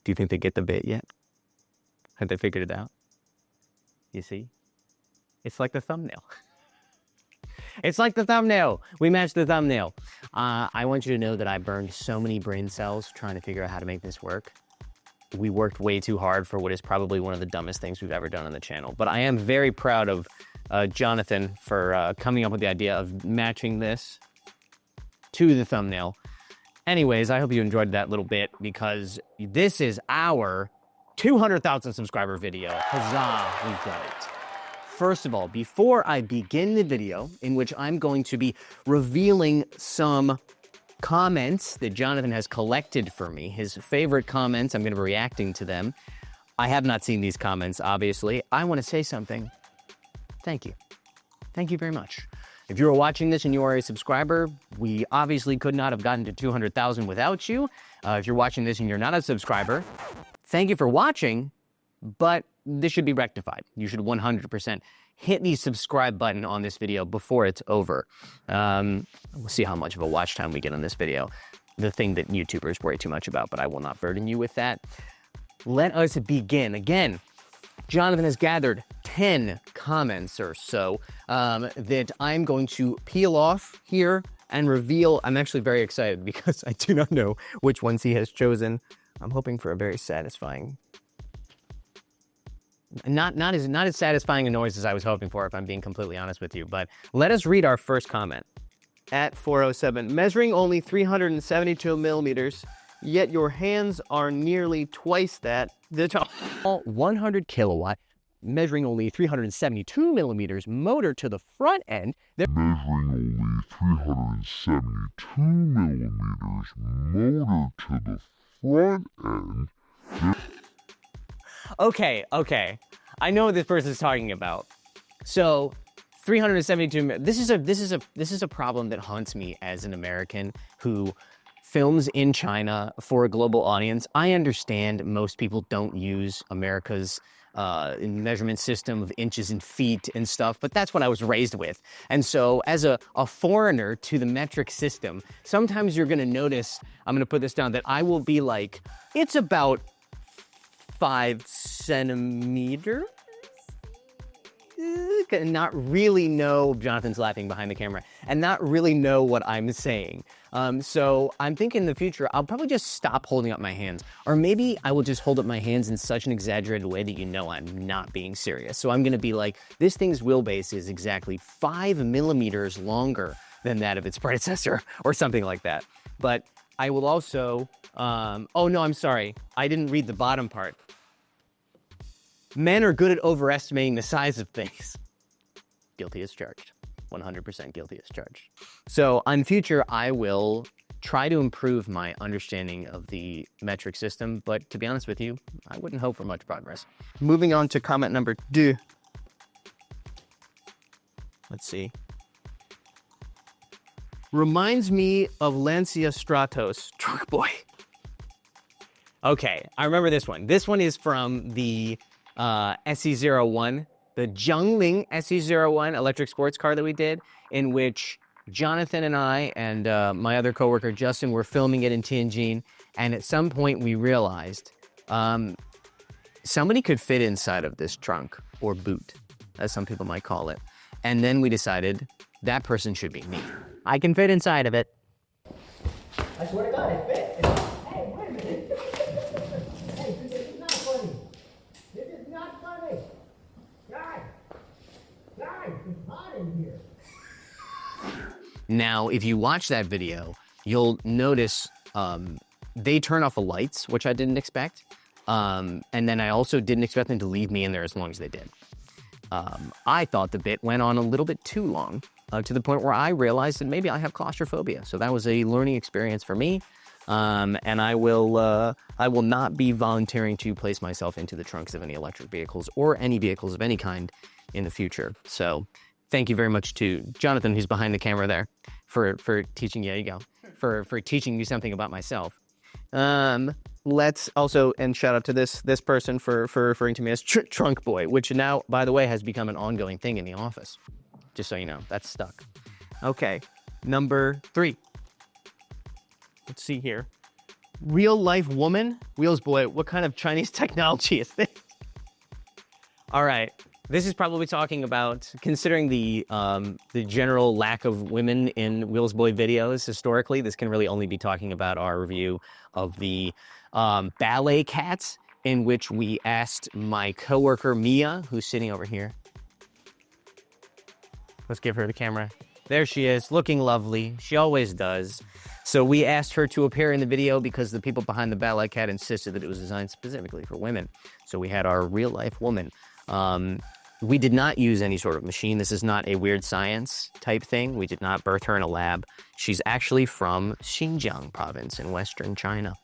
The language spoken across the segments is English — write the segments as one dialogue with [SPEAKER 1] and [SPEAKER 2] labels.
[SPEAKER 1] Do you think they get the bit yet? Have they figured it out? You see? It's like the thumbnail. It's like the thumbnail. We matched the thumbnail. I want you to know that I burned so many brain cells trying to figure out how to make this work. We worked way too hard for what is probably one of the dumbest things we've ever done on the channel. But I am very proud of Jonathan for coming up with the idea of matching this to the thumbnail. Anyways, I hope you enjoyed that little bit because this is our 200,000 subscriber video. Huzzah, we've done it. First of all, before I begin the video, in which I'm going to be revealing some comments that Jonathan has collected for me, his favorite comments, I'm going to be reacting to them. I have not seen these comments, obviously. I want to say something. Thank you. Thank you very much. If you are watching this and you are a subscriber, we obviously could not have gotten to 200,000 without you. If you're watching this and you're not a subscriber, thank you for watching, but this should be rectified. You should 100% hit the subscribe button on this video before it's over. We'll see how much of a watch time we get on this video. The thing that YouTubers worry too much about, but I will not burden you with that. Let us begin. Again, Jonathan has gathered 10 comments or so that I'm going to peel off here and reveal. I'm actually very excited because I do not know which ones he has chosen. I'm hoping for a very satisfying, not as satisfying a noise as I was hoping for, if I'm being completely honest with you. But let us read our first comment. At 407, measuring only 372 millimeters, yet your hands are nearly twice that. The 100 kilowatt, measuring only 372 millimeters motor to the front end.
[SPEAKER 2] Measuring only 372 millimeters motor to the front end.
[SPEAKER 1] Okay. I know what this person's talking about. So 372, this is a problem that haunts me as an American who films in China for a global audience. I understand most people don't use America's measurement system of inches and feet and stuff, but that's what I was raised with. And so as a foreigner to the metric system, sometimes you're gonna notice, I'm gonna put this down, that I will be like, it's about 5 centimeters? And not really know, Jonathan's laughing behind the camera, and not really know what I'm saying. So I'm thinking in the future, I'll probably just stop holding up my hands. Or maybe I will just hold up my hands in such an exaggerated way that you know I'm not being serious. So I'm gonna be like, this thing's wheelbase is exactly 5 millimeters longer than that of its predecessor, or something like that. But I will also, oh no, I'm sorry. I didn't read the bottom part. Men are good at overestimating the size of things. Guilty as charged. 100% guilty as charged. So in future, I will try to improve my understanding of the metric system, but to be honest with you, I wouldn't hope for much progress. Moving on to comment number 2. Let's see. Reminds me of Lancia Stratos, Trunkboy. Okay, I remember this one. This one is from the SE01, the Zhongling SE01 electric sports car that we did, in which Jonathan and I and my other coworker Justin were filming it in Tianjin, and at some point we realized somebody could fit inside of this trunk, or boot, as some people might call it. And then we decided that person should be me. I can fit inside of it.
[SPEAKER 3] I swear to God, it fit. Hey, wait a minute. Hey, this is not funny. This is not funny. Guys, it's hot in here.
[SPEAKER 1] Now, if you watch that video, you'll notice they turn off the lights, which I didn't expect. And then I also didn't expect them to leave me in there as long as they did. I thought the bit went on a little bit too long, to the point where I realized that maybe I have claustrophobia. So that was a learning experience for me. And I will not be volunteering to place myself into the trunks of any electric vehicles or any vehicles of any kind in the future. So thank you very much to Jonathan, who's behind the camera there, for teaching, yeah, you go, for teaching me something about myself. Let's also, and shout out to this person for referring to me as Trunkboy, which now, by the way, has become an ongoing thing in the office. Just so you know, that's stuck. Okay, number 3. Let's see here. real life woman? Wheelsboy, what kind of Chinese technology is this? All right. This is probably talking about, considering the general lack of women in Wheelsboy videos historically, this can really only be talking about our review of the ballet cats, in which we asked my coworker Mia, who's sitting over here. Let's give her the camera. There she is, looking lovely. She always does. So we asked her to appear in the video because the people behind the ballet cat insisted that it was designed specifically for women. So we had our real life woman. We did not use any sort of machine. This is not a weird science type thing. We did not birth her in a lab. She's actually from Xinjiang province in Western China.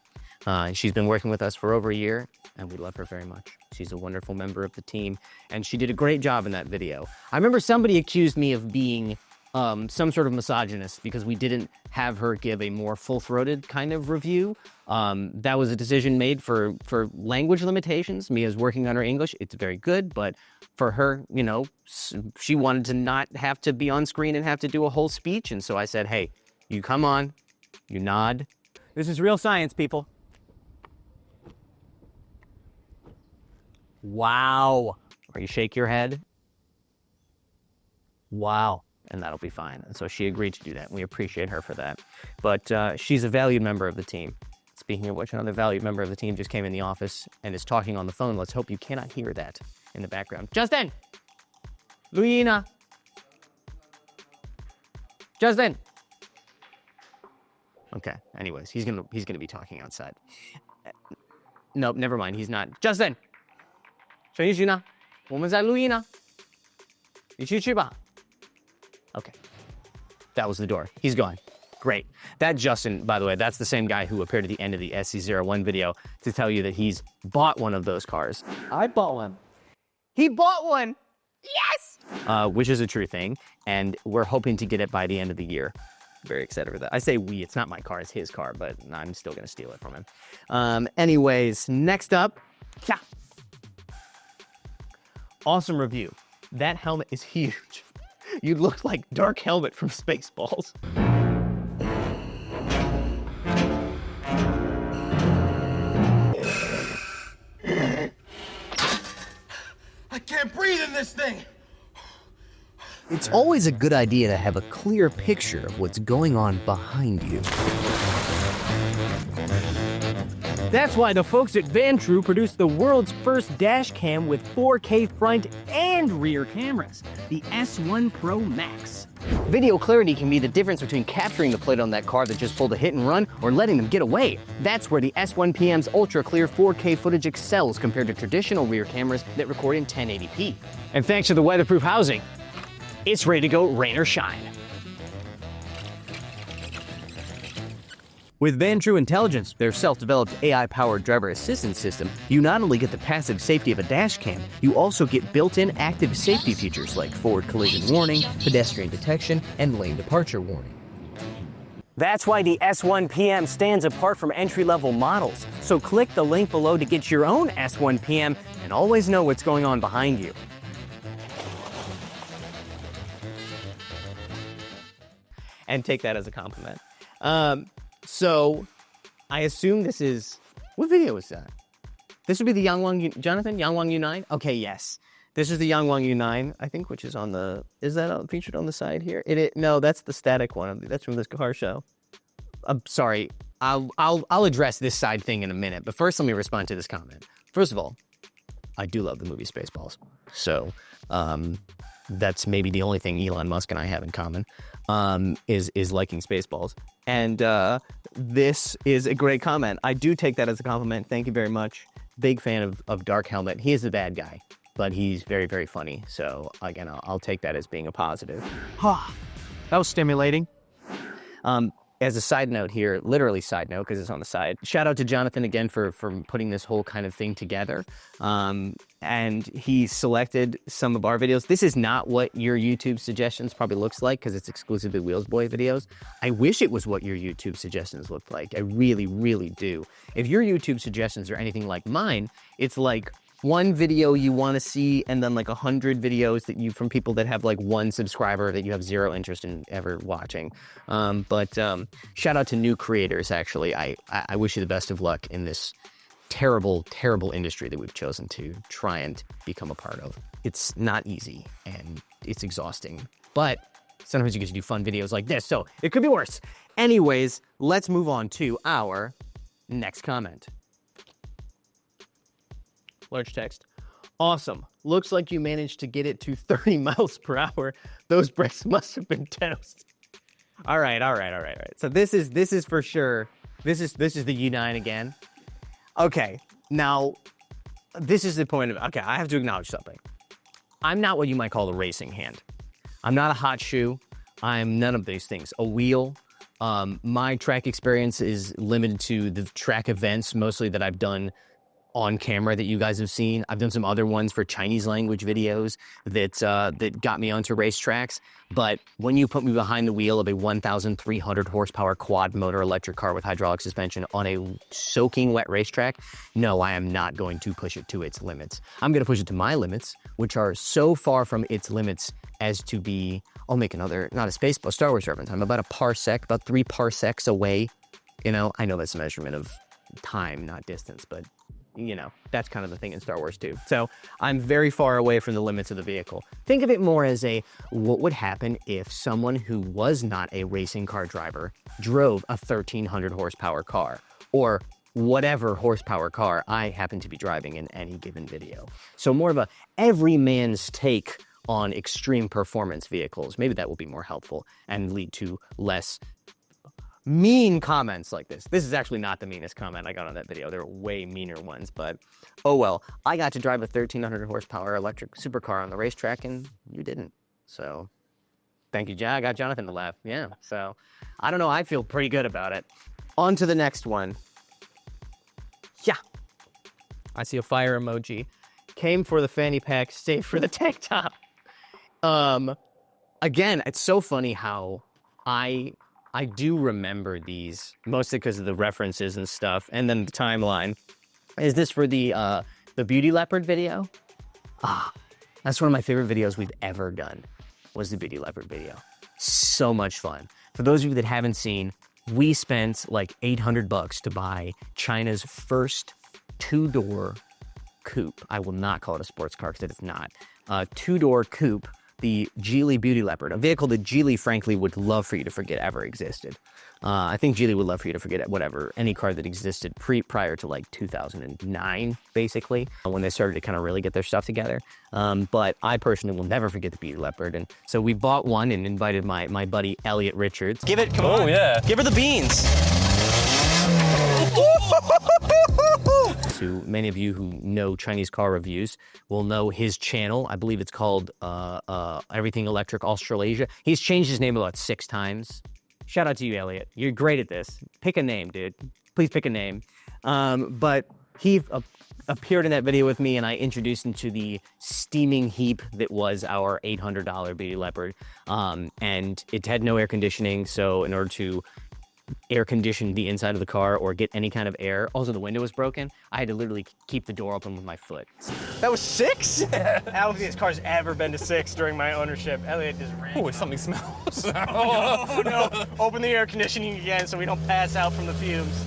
[SPEAKER 1] She's been working with us for over a year, and we love her very much. She's a wonderful member of the team, and she did a great job in that video. I remember somebody accused me of being some sort of misogynist because we didn't have her give a more full-throated kind of review. That was a decision made for language limitations. Mia's working on her English. It's very good, but for her, you know, she wanted to not have to be on screen and have to do a whole speech. And so I said, hey, you come on, you nod. This is real science, people. Wow. Or you shake your head. Wow. And that'll be fine. And so she agreed to do that. And we appreciate her for that. But she's a valued member of the team. Speaking of which, another valued member of the team just came in the office and is talking on the phone. Let's hope you cannot hear that in the background. Justin! Luina! Justin! Okay, anyways, he's gonna be talking outside. Nope, never mind, he's not. Justin! 陈奕迅呢？我们在录音呢。你去吧。Okay. That was the door. He's gone. Great. That Justin, by the way, that's the same guy who appeared at the end of the SC01 video to tell you that he's bought one of those cars.
[SPEAKER 4] I bought one.
[SPEAKER 1] He bought one! Yes! Which is a true thing, and we're hoping to get it by the end of the year. Very excited for that. I say we, it's not my car, it's his car, but I'm still gonna steal it from him. Anyways, next up, awesome review. That helmet is huge. You look like Dark Helmet from Spaceballs.
[SPEAKER 4] I can't breathe in this thing.
[SPEAKER 5] It's always a good idea to have a clear picture of what's going on behind you.
[SPEAKER 1] That's why the folks at Vantrue produced the world's first dash cam with 4K front and rear cameras, the S1 Pro Max. Video clarity can be the difference between capturing the plate on that car that just pulled a hit and run or letting them get away. That's where the S1 PM's ultra clear 4K footage excels compared to traditional rear cameras that record in 1080p. And thanks to the weatherproof housing, it's ready to go rain or shine. With Vantrue Intelligence, their self-developed AI-powered driver assistance system, you not only get the passive safety of a dash cam, you also get built-in active safety features like forward collision warning, pedestrian detection, and lane departure warning. That's why the S1 PM stands apart from entry-level models. So click the link below to get your own S1 PM and always know what's going on behind you. And take that as a compliment. So, I assume this is, what video is that? This would be the Yangwang, Jonathan, Yangwang U9? Okay, yes. This is the Yangwang U9, I think, which is on the, is that featured on the side here? No, that's the static one. That's from this car show. I'm sorry, I'll address this side thing in a minute, but first let me respond to this comment. First of all, I do love the movie Spaceballs. So, that's maybe the only thing Elon Musk and I have in common, is liking Spaceballs. And this is a great comment. I do take that as a compliment. Thank you very much. Big fan of Dark Helmet. He is a bad guy, but he's very, very funny. So again, I'll take that as being a positive. That was stimulating. As a side note here, literally side note, because it's on the side, shout out to Jonathan again for putting this whole kind of thing together. And he selected some of our videos. This is not what your YouTube suggestions probably looks like because it's exclusively Wheelsboy videos. I wish it was what your YouTube suggestions looked like. I really, really do. If your YouTube suggestions are anything like mine, it's like one video you want to see, and then like 100 videos that you from people that have like 1 subscriber that you have 0 interest in ever watching. But shout out to new creators. Actually, I wish you the best of luck in this terrible, terrible industry that we've chosen to try and become a part of. It's not easy and it's exhausting, but sometimes you get to do fun videos like this, so it could be worse. Anyways, let's move on to our next comment. Large text. Awesome. Looks like you managed to get it to 30 miles per hour. Those brakes must have been toast. All right. So this is for sure. This is the U9 again. Okay. Now, this is the point of, okay, I have to acknowledge something. I'm not what you might call a racing hand. I'm not a hot shoe. I'm none of these things. A wheel. My track experience is limited to the track events, mostly that I've done on camera that you guys have seen. I've done some other ones for Chinese language videos that got me onto racetracks. But when you put me behind the wheel of a 1,300 horsepower quad motor electric car with hydraulic suspension on a soaking wet racetrack, no, I am not going to push it to its limits. I'm going to push it to my limits, which are so far from its limits as to be, I'll make another, not a space, but Star Wars reference. I'm about a parsec, about 3 parsecs away. You know, I know that's a measurement of time, not distance, but you know, that's kind of the thing in Star Wars too. So I'm very far away from the limits of the vehicle. Think of it more as a, what would happen if someone who was not a racing car driver drove a 1,300 horsepower car, or whatever horsepower car I happen to be driving in any given video. So more of a everyman's take on extreme performance vehicles. Maybe that will be more helpful and lead to less mean comments like this. This is actually not the meanest comment I got on that video. There are way meaner ones, but oh well. I got to drive a 1,300 horsepower electric supercar on the racetrack and you didn't. So thank you, John. I got Jonathan to laugh. Yeah, so I don't know. I feel pretty good about it. On to the next one. Yeah. I see a fire emoji. Came for the fanny pack, stayed for the tank top. Again, it's so funny how I do remember these, mostly because of the references and stuff, and then the timeline. Is this for the Beauty Leopard video? That's one of my favorite videos we've ever done, was the Beauty Leopard video. So much fun. For those of you that haven't seen, we spent like $800 to buy China's first 2-door coupe. I will not call it a sports car because it is not. 2-door coupe, the Geely Beauty Leopard, a vehicle that Geely, frankly, would love for you to forget ever existed. I think Geely would love for you to forget any car that existed prior to like 2009, basically, when they started to kind of really get their stuff together. But I personally will never forget the Beauty Leopard. And so we bought one and invited my buddy, Elliot Richards.
[SPEAKER 6] Give it, come on. Oh, yeah. Give her the beans.
[SPEAKER 1] To many of you who know Chinese car reviews will know his channel. I believe it's called Everything Electric Australasia. He's changed his name about 6 times. Shout out to you, Elliot. You're great at this. Pick a name, dude. Please pick a name. But he appeared in that video with me, and I introduced him to the steaming heap that was our $800 Beauty Leopard. And it had no air conditioning, so in order to air condition the inside of the car or get any kind of air. Also, the window was broken. I had to literally keep the door open with my foot.
[SPEAKER 6] That was 6? I don't think this car's ever been to 6 during my ownership. Elliot just ran.
[SPEAKER 4] Oh, something smells.
[SPEAKER 6] Oh, no. Open the air conditioning again so we don't pass out from the fumes.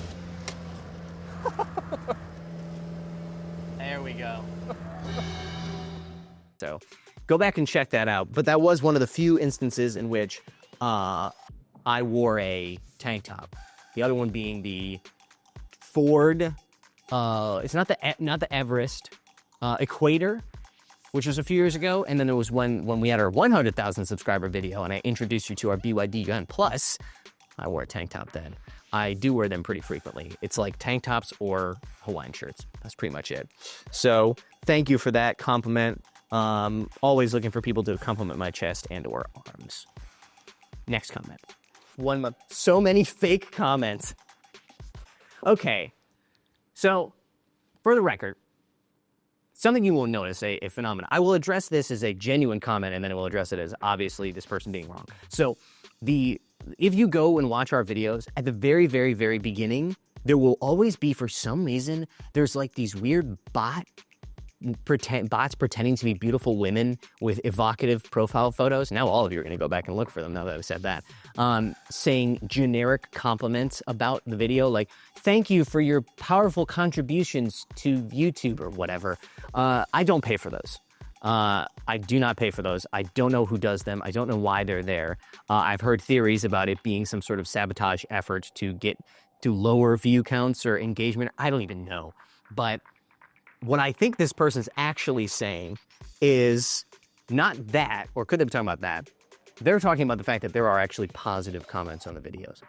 [SPEAKER 6] There we go.
[SPEAKER 1] So go back and check that out. But that was one of the few instances in which I wore a tank top. The other one being the Ford, it's not the Everest, Equator, which was a few years ago. And then there was when we had our 100,000 subscriber video and I introduced you to our BYD gun. Plus, I wore a tank top then. I do wear them pretty frequently. It's like tank tops or Hawaiian shirts. That's pretty much it. So thank you for that compliment. Always looking for people to compliment my chest and or arms. Next comment. 1 month. So many fake comments. Okay. So, for the record, something you will notice, a phenomenon. I will address this as a genuine comment, and then I will address it as obviously this person being wrong. So, if you go and watch our videos, at the very, very, very beginning, there will always be, for some reason, there's like these weird bot bots pretending to be beautiful women with evocative profile photos. Now all of you are going to go back and look for them now that I've said that. Saying generic compliments about the video, like, thank you for your powerful contributions to YouTube or whatever. I don't pay for those. I do not pay for those. I don't know who does them. I don't know why they're there. I've heard theories about it being some sort of sabotage effort to lower view counts or engagement. I don't even know. But what I think this person's actually saying is not that, or could they be talking about that? They're talking about the fact that there are actually positive comments on the videos.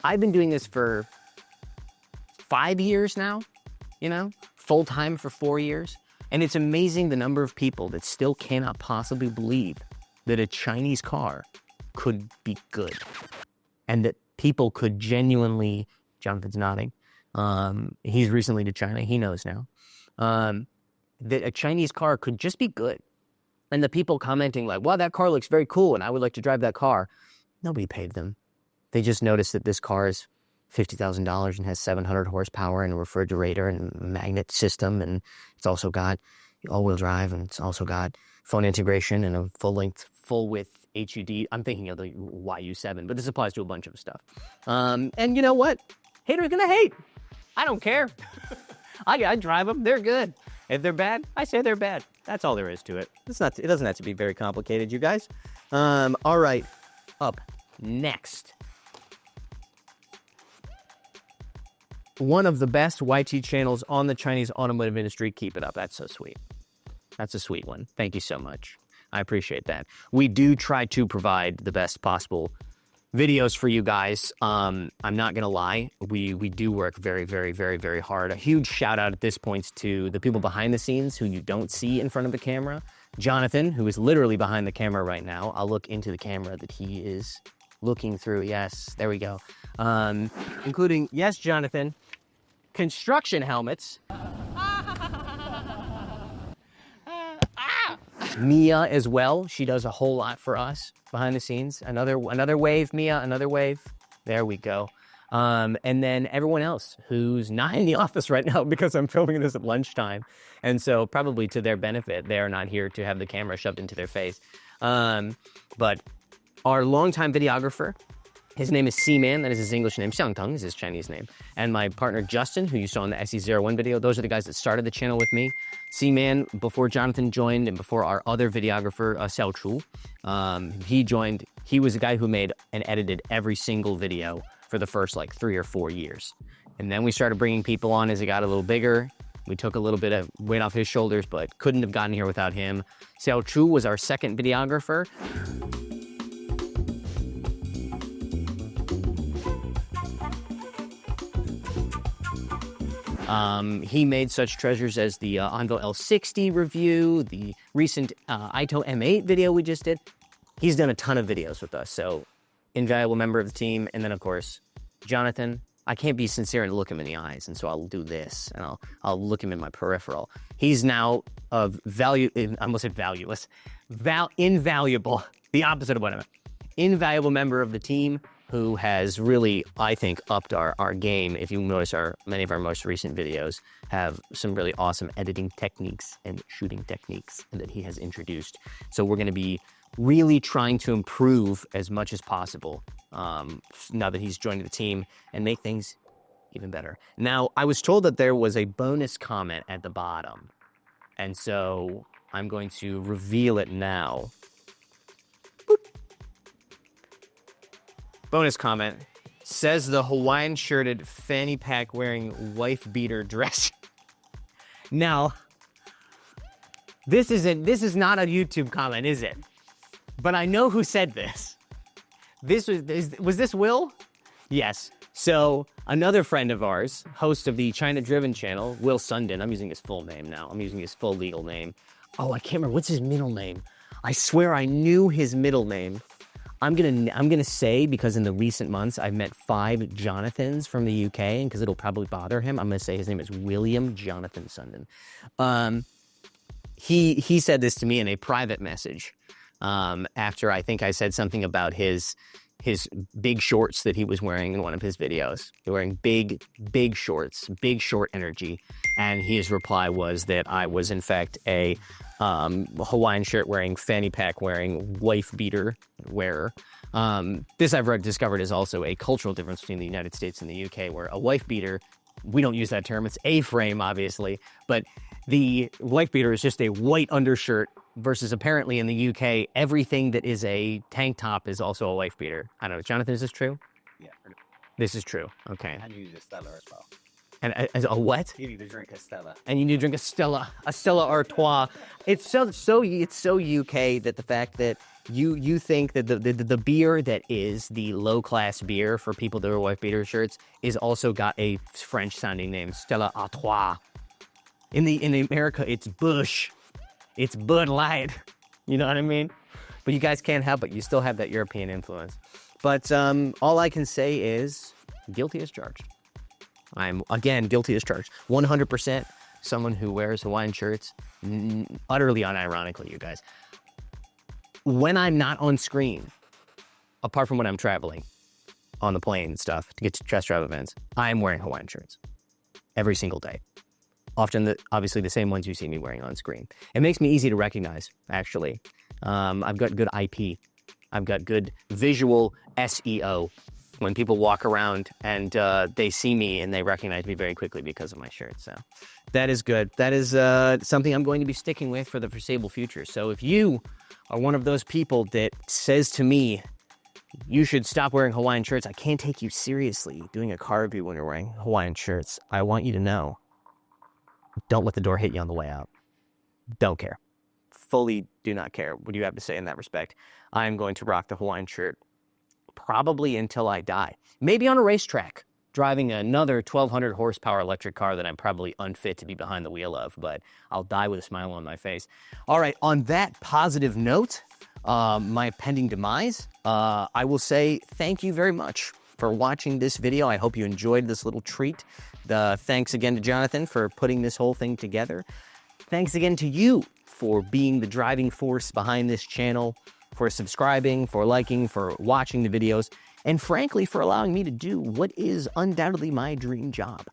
[SPEAKER 1] I've been doing this for 5 years now, full time for 4 years. And it's amazing the number of people that still cannot possibly believe that a Chinese car could be good. And that people could genuinely, Jonathan's nodding, he's recently to China, he knows now, that a Chinese car could just be good. And the people commenting like, wow, that car looks very cool and I would like to drive that car. Nobody paid them. They just noticed that this car is $50,000 and has 700 horsepower and a refrigerator and a magnet system. And it's also got all-wheel drive and it's also got phone integration and a full-width HUD. I'm thinking of the YU7, but this applies to a bunch of stuff. And you know what? Haters gonna hate. I don't care. I drive them. They're good. If they're bad, I say they're bad. That's all there is to it. It doesn't have to be very complicated, you guys. All right. Up next. One of the best YT channels on the Chinese automotive industry. Keep it up. That's so sweet. That's a sweet one. Thank you so much. I appreciate that. We do try to provide the best possible videos for you guys. I'm not gonna lie, we do work very, very, very, very hard. A huge shout out at this point to the people behind the scenes who you don't see in front of the camera. Jonathan, who is literally behind the camera right now. I'll look into the camera that he is looking through. Yes, there we go. Including, yes, Jonathan, construction helmets. Mia as well. She does a whole lot for us behind the scenes. Another wave, Mia, another wave. There we go. And then everyone else who's not in the office right now because I'm filming this at lunchtime. And so probably to their benefit, they're not here to have the camera shoved into their face. But our longtime videographer, his name is C-Man, that is his English name. Xiangteng is his Chinese name. And my partner Justin, who you saw in the SE01 video, those are the guys that started the channel with me. C-Man, before Jonathan joined and before our other videographer, Xiao Chu, he joined. He was the guy who made and edited every single video for the first like 3 or 4 years. And then we started bringing people on as it got a little bigger. We took a little bit of weight off his shoulders, but couldn't have gotten here without him. Xiao Chu was our second videographer. He made such treasures as the Anvo L60 review, the recent Ito M8 video we just did. He's done a ton of videos with us, so invaluable member of the team. And then, of course, Jonathan. I can't be sincere and look him in the eyes, and so I'll do this, and I'll look him in my peripheral. He's now of value. I almost said valueless, invaluable. The opposite of what I meant. Invaluable member of the team who has really, I think, upped our game. If you notice, many of our most recent videos have some really awesome editing techniques and shooting techniques that he has introduced. So we're going to be really trying to improve as much as possible now that he's joined the team and make things even better. Now, I was told that there was a bonus comment at the bottom, and so I'm going to reveal it now. Boop. Bonus comment says the Hawaiian shirted fanny pack wearing wife beater dress. Now, this is not a YouTube comment, is it? But I know who said this. Was this Will? Yes. So another friend of ours, host of the China Driven channel, Will Sundin. I'm using his full name now. I'm using his full legal name. Oh, I can't remember. What's his middle name? I swear I knew his middle name. I'm gonna say, because in the recent months I've met 5 Jonathans from the UK, and because it'll probably bother him, I'm gonna say his name is William Jonathan Sundin. He said this to me in a private message after I think I said something about his his big shorts that he was wearing in one of his videos. He's wearing big shorts, big short energy. And his reply was that I was, in fact, a Hawaiian shirt wearing, fanny pack wearing, wife beater wearer. This I've discovered is also a cultural difference between the United States and the UK, where a wife beater, we don't use that term, it's A-frame, obviously, but the wife beater is just a white undershirt versus apparently in the UK, everything that is a tank top is also a wife beater. I don't know. Jonathan, is this true?
[SPEAKER 7] Yeah.
[SPEAKER 1] This is true. Okay.
[SPEAKER 7] And you use a Stella as well.
[SPEAKER 1] And a what?
[SPEAKER 7] You need to drink a Stella.
[SPEAKER 1] And you need to drink a Stella Artois. It's so UK that the fact that you think that the beer that is the low class beer for people that wear wife beater shirts is also got a French sounding name, Stella Artois. In America, it's Bush. It's Bud Light. You know what I mean? But you guys can't help it. You still have that European influence. But all I can say is guilty as charged. I'm, again, guilty as charged. 100% someone who wears Hawaiian shirts, utterly unironically, you guys. When I'm not on screen, apart from when I'm traveling on the plane and stuff to get to test drive events, I'm wearing Hawaiian shirts every single day. Often, obviously, the same ones you see me wearing on screen. It makes me easy to recognize, actually. I've got good IP. I've got good visual SEO. When people walk around and they see me and they recognize me very quickly because of my shirt. So that is good. That is something I'm going to be sticking with for the foreseeable future. So if you are one of those people that says to me, you should stop wearing Hawaiian shirts, I can't take you seriously doing a car review when you're wearing Hawaiian shirts, I want you to know, don't let the door hit you on the way out. Don't care. Fully do not care what you have to say in that respect. I am going to rock the Hawaiian shirt probably until I die. Maybe on a racetrack, driving another 1,200 horsepower electric car that I'm probably unfit to be behind the wheel of, but I'll die with a smile on my face. All right, on that positive note, my pending demise, I will say thank you very much for watching this video. I hope you enjoyed this little treat. Thanks again to Jonathan for putting this whole thing together. Thanks again to you for being the driving force behind this channel, for subscribing, for liking, for watching the videos, and frankly, for allowing me to do what is undoubtedly my dream job.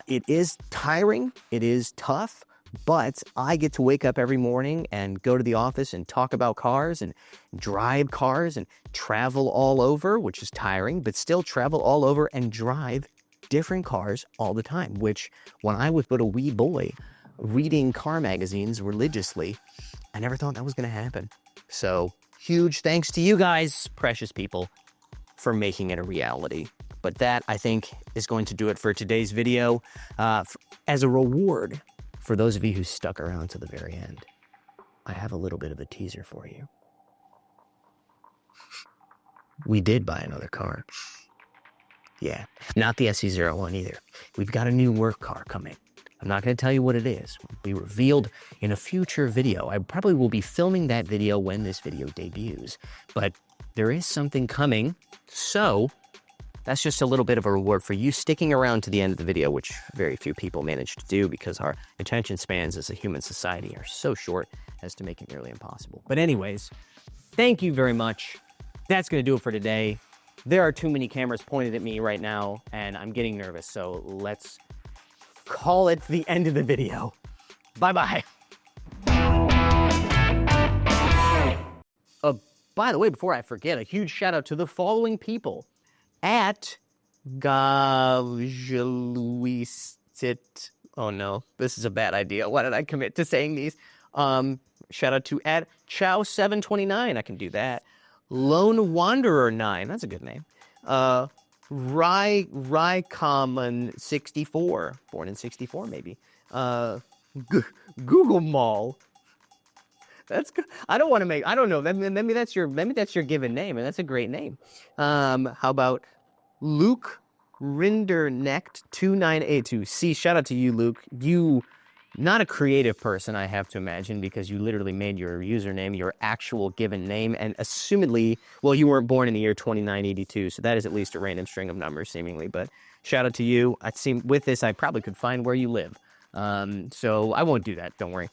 [SPEAKER 1] It is tiring, it is tough, but I get to wake up every morning and go to the office and talk about cars and drive cars and travel all over, which is tiring, but still travel all over and drive different cars all the time, which when I was but a wee boy reading car magazines religiously, I never thought that was going to happen. So huge thanks to you guys, precious people, for making it a reality. But that, I think, is going to do it for today's video. As a reward for those of you who stuck around to the very end, I have a little bit of a teaser for you. We did buy another car. Yeah, not the SC01 either. We've got a new work car coming. I'm not going to tell you what it is. It will be revealed in a future video. I probably will be filming that video when this video debuts. But there is something coming, so that's just a little bit of a reward for you sticking around to the end of the video, which very few people manage to do because our attention spans as a human society are so short as to make it nearly impossible. But anyways, thank you very much. That's going to do it for today. There are too many cameras pointed at me right now, and I'm getting nervous, so let's call it the end of the video. Bye-bye. By the way, before I forget, a huge shout out to the following people. At Gavjaluisit. Oh no, this is a bad idea. Why did I commit to saying these? Shout out to at Chow729. I can do that. Lone Wanderer 9. That's a good name. Rycommon64. Born in 64, maybe. Google Mall. That's good. I don't want to make, I don't know. Maybe that's your given name, and that's a great name. How about Luke Rindernecht 2982? See, shout out to you, Luke. You, not a creative person, I have to imagine, because you literally made your username your actual given name, and assumedly, well, you weren't born in the year 2982, so that is at least a random string of numbers, seemingly. But shout out to you. With this, I probably could find where you live. So I won't do that. Don't worry.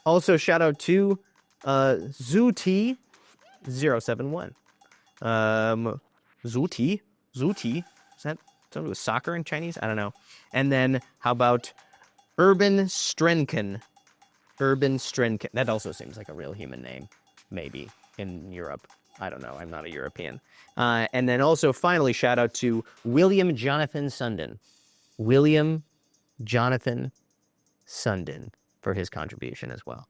[SPEAKER 1] Also, shout out to Zuti071. Zuti. Zuti. Is that something with soccer in Chinese? I don't know. And then how about Urban Strenken? Urban Strenken. That also seems like a real human name, maybe, in Europe. I don't know. I'm not a European. And then also, finally, shout out to William Jonathan Sundin. William Jonathan Sundin for his contribution as well.